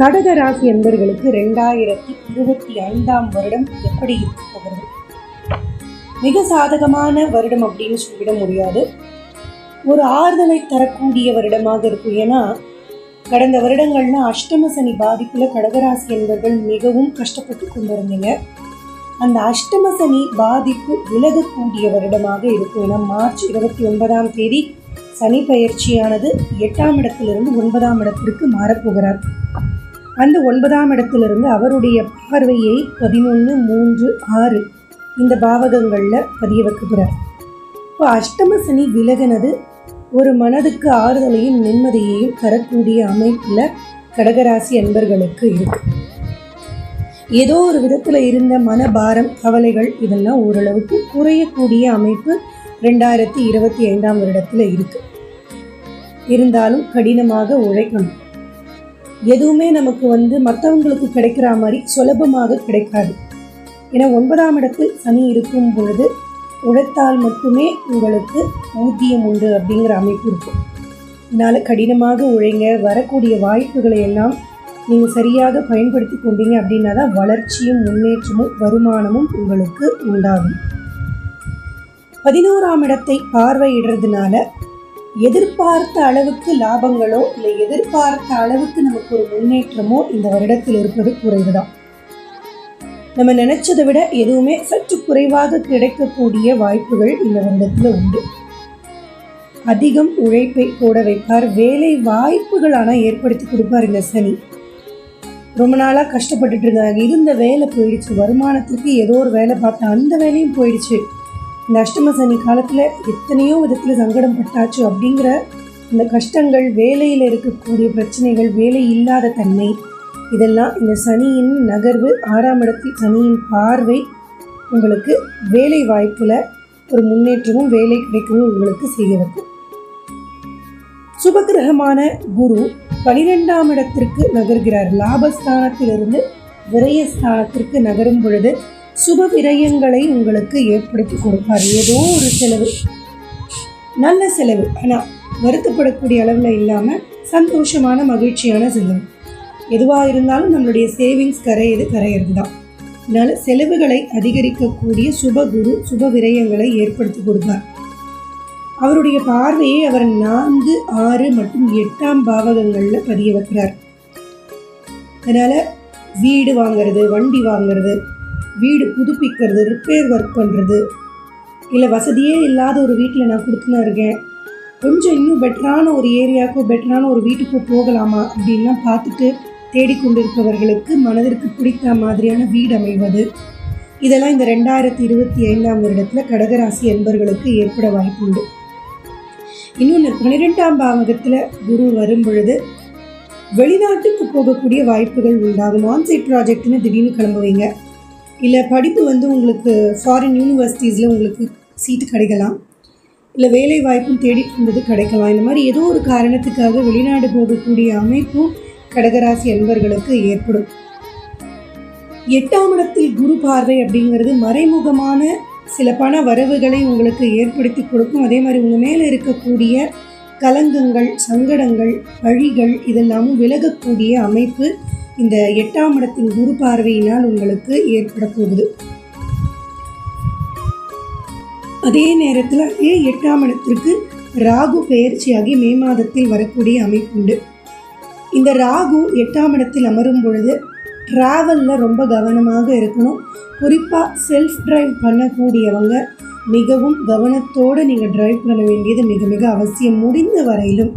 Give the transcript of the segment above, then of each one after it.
கடக ராசி என்பர்களுக்கு 2025ஆம் வருடம் எப்படி இருக்க போகிறது? மிக சாதகமான வருடம் அப்படின்னு சொல்லிட முடியாது. ஒரு ஆறுதலை தரக்கூடிய வருடமாக இருக்கும். ஏன்னா கடந்த வருடங்கள்ல அஷ்டம சனி பாதிப்புல கடகராசி என்பர்கள் மிகவும் கஷ்டப்பட்டு கொண்டிருந்தீங்க. அந்த அஷ்டம சனி பாதிப்பு விலகக்கூடிய வருடமாக இருக்கும். ஏன்னா மார்ச் 29ஆம் தேதி சனி பயிற்சியானது 8ஆம் இடத்திலிருந்து 9ஆம் இடத்திற்கு மாறப்போகிறார். அந்த 9ஆம் இடத்திலிருந்து அவருடைய பார்வையை 11, 3, 6 இந்த பாவகங்களில் பதிய வைக்கிறார். இப்போ அஷ்டம சனி விலகினது ஒரு மனதுக்கு ஆறுதலையும் நிம்மதியையும் தரக்கூடிய அமைப்பில் கடகராசி அன்பர்களுக்கு இருக்கு. ஏதோ ஒரு விதத்தில் இருந்த மனபாரம், கவலைகள் இதெல்லாம் ஓரளவுக்கு குறையக்கூடிய அமைப்பு 2025ஆம் வருடத்தில் இருக்கு. இருந்தாலும் கடினமாக உழைக்கணும். எதுவுமே நமக்கு மற்றவங்களுக்கு கிடைக்கிற மாதிரி சுலபமாக கிடைக்காது. ஏன்னா 9ஆம் இடத்தில் சனி இருக்கும் பொழுது உழைத்தால் மட்டுமே உங்களுக்கு ஊதியம் உண்டு அப்படிங்கிற அமைப்பு இருக்கும். இதனால் கடினமாக உழைங்க. வரக்கூடிய வாய்ப்புகளை எல்லாம் நீங்கள் சரியாக பயன்படுத்தி கொண்டீங்க அப்படின்னா தான் வளர்ச்சியும் முன்னேற்றமும் வருமானமும் உங்களுக்கு உண்டாகும். 11ஆம் இடத்தை பார்வையிடுறதுனால எதிர்பார்த்த அளவுக்கு லாபங்களோ இல்லை எதிர்பார்த்த அளவுக்கு நமக்கு ஒரு முன்னேற்றமோ இந்த வருடத்தில் இருப்பது குறைவுதான். நம்ம நினைச்சதை விட எதுவுமே சற்று குறைவாக கிடைக்கக்கூடிய வாய்ப்புகள் இந்த வருடத்தில் உண்டு. அதிகம் உழைப்பை போட வைப்பார். வேலை வாய்ப்புகள் ஆனால் ஏற்படுத்தி கொடுப்பார் இந்த சனி. ரொம்ப நாளாக கஷ்டப்பட்டுட்டு இருந்தாங்க, இருந்த வேலை போயிடுச்சு, வருமானத்துக்கு ஏதோ ஒரு வேலை பார்த்தா அந்த வேலையும் போயிடுச்சு. இந்த அஷ்டம சனி காலத்தில் எத்தனையோ விதத்தில் சங்கடம் பட்டாச்சு அப்படிங்கிற இந்த கஷ்டங்கள், வேலையில் இருக்கக்கூடிய பிரச்சனைகள், வேலை இல்லாத தன்மை, இதெல்லாம் இந்த சனியின் நகர்வு, 6ஆம் இடத்தில் சனியின் பார்வை உங்களுக்கு வேலை வாய்ப்பில் ஒரு முன்னேற்றமும் வேலை கிடைக்கவும் உங்களுக்கு செய்ய வைக்கும். சுபகிரகமான குரு 12ஆம் இடத்திற்கு நகர்கிறார். லாபஸ்தானத்திலிருந்து விரயஸ்தானத்திற்கு நகரும் பொழுது சுப விரயங்களை உங்களுக்கு ஏற்படுத்தி கொடுப்பார். ஏதோ ஒரு செலவு, நல்ல செலவு, ஆனால் வருத்தப்படக்கூடிய அளவில் இல்லாமல் சந்தோஷமான மகிழ்ச்சியான செலவு. எதுவாக இருந்தாலும் நம்மளுடைய சேவிங்ஸ் கரையிறது தான். அதனால் செலவுகளை அதிகரிக்கக்கூடிய சுபகுரு சுப விரயங்களை ஏற்படுத்தி கொடுப்பார். அவருடைய பார்வையை அவர் 4, 6 மற்றும் 8ஆம் பாவகங்களில் பதிய வைக்கிறார். அதனால் வீடு வாங்கிறது, வண்டி வாங்கிறது, வீடு புதுப்பிக்கிறது, ரிப்பேர் ஒர்க் பண்ணுறது, இல்லை வசதியே இல்லாத ஒரு வீட்டில் நான் கொடுத்துன்னு இருக்கேன், கொஞ்சம் இன்னும் பெட்டரான ஒரு ஏரியாவுக்கோ பெட்டரான ஒரு வீட்டுக்கோ போகலாமா அப்படின்லாம் பார்த்துட்டு தேடிக்கொண்டிருப்பவர்களுக்கு மனதிற்கு பிடித்த மாதிரியான வீடு அமைவது, இதெல்லாம் இந்த 2025ஆம் வருடத்தில் கடகராசி என்பர்களுக்கு ஏற்பட வாய்ப்புண்டு. இன்னொன்று, 12ஆம் பாவகத்தில் குரு வரும் பொழுது வெளிநாட்டுக்கு போகக்கூடிய வாய்ப்புகள் உண்டாகும். ஆன்சைட் ப்ராஜெக்ட்னு திடீர்னு கிளம்புவீங்க. இல்லை படிப்பு உங்களுக்கு ஃபாரின் யூனிவர்சிட்டிஸில் உங்களுக்கு சீட்டு கிடைக்கலாம். இல்லை வேலை வாய்ப்பும் தேடிட்டு இருந்தது கிடைக்கலாம். இந்த மாதிரி ஏதோ ஒரு காரணத்துக்காக வெளிநாடு போகக்கூடிய அமைப்பும் கடகராசி அன்பர்களுக்கு ஏற்படும். 8ஆம் இடத்தில் குரு பார்வை அப்படிங்கிறது மறைமுகமான சில பண வரவுகளை உங்களுக்கு ஏற்படுத்தி கொடுக்கும். அதே மாதிரி உங்கள் மேலே இருக்கக்கூடிய கலங்கங்கள், சங்கடங்கள், பழிகள் இதெல்லாமும் விலகக்கூடிய அமைப்பு இந்த 8ஆம் இடத்தின் குரு பார்வையினால் உங்களுக்கு ஏற்பட போகுது. அதே நேரத்தில் அதே 8ஆம் இடத்திற்கு ராகு பெயர்ச்சியாகி மே மாதத்தில் வரக்கூடிய அமைப்புண்டு. இந்த ராகு 8ஆம் இடத்தில் அமரும் பொழுது ட்ராவலில் ரொம்ப கவனமாக இருக்கணும். குறிப்பாக செல்ஃப் டிரைவ் பண்ணக்கூடியவங்க மிகவும் கவனத்தோடு நீங்கள் டிரைவ் பண்ண வேண்டியது மிக மிக அவசியம். முடிந்த வரையிலும்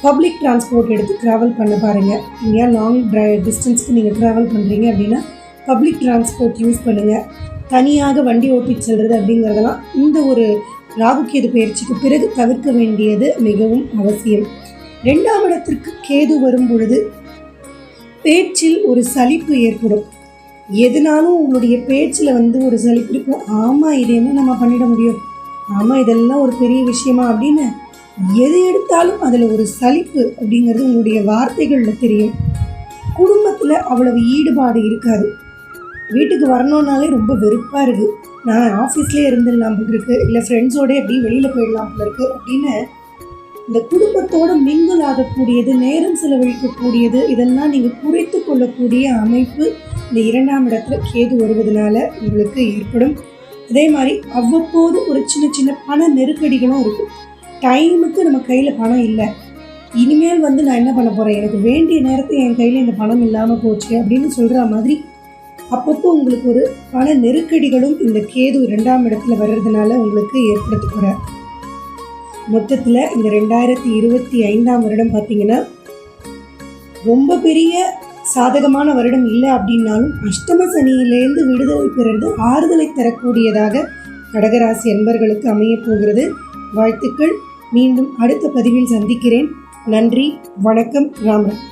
பப்ளிக் டிரான்ஸ்போர்ட் எடுத்து ட்ராவல் பண்ண பாருங்கள். இங்கேயா லாங் டிஸ்டன்ஸ்க்கு நீங்கள் ட்ராவல் பண்ணுறீங்க அப்படின்னா பப்ளிக் டிரான்ஸ்போர்ட் யூஸ் பண்ணுங்கள். தனியாக வண்டி ஓட்டி செல்வது அப்படிங்கிறதெல்லாம் இந்த ஒரு ராகுகேது பயிற்சிக்கு பிறகு தவிர்க்க வேண்டியது மிகவும் அவசியம். 2ஆம் இடத்திற்கு கேது வரும் பொழுது பேச்சில் ஒரு சலிப்பு ஏற்படும். எதுனாலும் உங்களுடைய பேச்சில் ஒரு சலிப்பு இருக்கும். ஆமாம், இது என்ன நம்ம பண்ணிட முடியும், ஆமாம் இதெல்லாம் ஒரு பெரிய விஷயமா அப்படின்னு எது எடுத்தாலும் அதில் ஒரு சலிப்பு அப்படிங்கிறது உங்களுடைய வார்த்தைகளில் தெரியும். குடும்பத்தில் அவ்வளவு ஈடுபாடு இருக்காது. வீட்டுக்கு வரணுன்னாலே ரொம்ப வெறுப்பாக இருக்குது, நான் ஆஃபீஸ்லேயே இருந்துடலாம் இருக்குது, இல்லை ஃப்ரெண்ட்ஸோடய எப்படி வெளியில் போயிடலாம் இருக்குது அப்படின்னு இந்த குடும்பத்தோட மிங்கிள் ஆகக்கூடியது, நேரம் செலவழிக்கக்கூடியது, இதெல்லாம் நீங்கள் குறைத்து கொள்ளக்கூடிய அமைப்பு இந்த 2ஆம் இடத்துல கேது வருவதனால உங்களுக்கு ஏற்படும். அதே மாதிரி அவ்வப்போது ஒரு சின்ன சின்ன பண நெருக்கடிகளும் இருக்கும். டைமுக்கு நம்ம கையில் பணம் இல்லை, இனிமேல் நான் என்ன பண்ண போகிறேன், எனக்கு வேண்டிய நேரத்தில் என் கையில் இந்த பணம் இல்லாமல் போச்சு அப்படின்னு சொல்கிற மாதிரி அப்பப்போ உங்களுக்கு ஒரு பண நெருக்கடிகளும் இந்த கேது 2ஆம் இடத்துல வர்றதுனால உங்களுக்கு ஏற்படுத்த போகிறார். மொத்தத்தில் இந்த 2025ஆம் வருடம் பார்த்திங்கன்னா ரொம்ப பெரிய சாதகமான வருடம் இல்லை அப்படின்னாலும் அஷ்டம சனியிலேருந்து விடுதலை பெறுறது ஆறுதலை தரக்கூடியதாக கடகராசி அன்பர்களுக்கு அமைய போகிறது. வாழ்த்துக்கள். மீண்டும் அடுத்த பதிவில் சந்திக்கிறேன். நன்றி, வணக்கம், ராம் ராம்.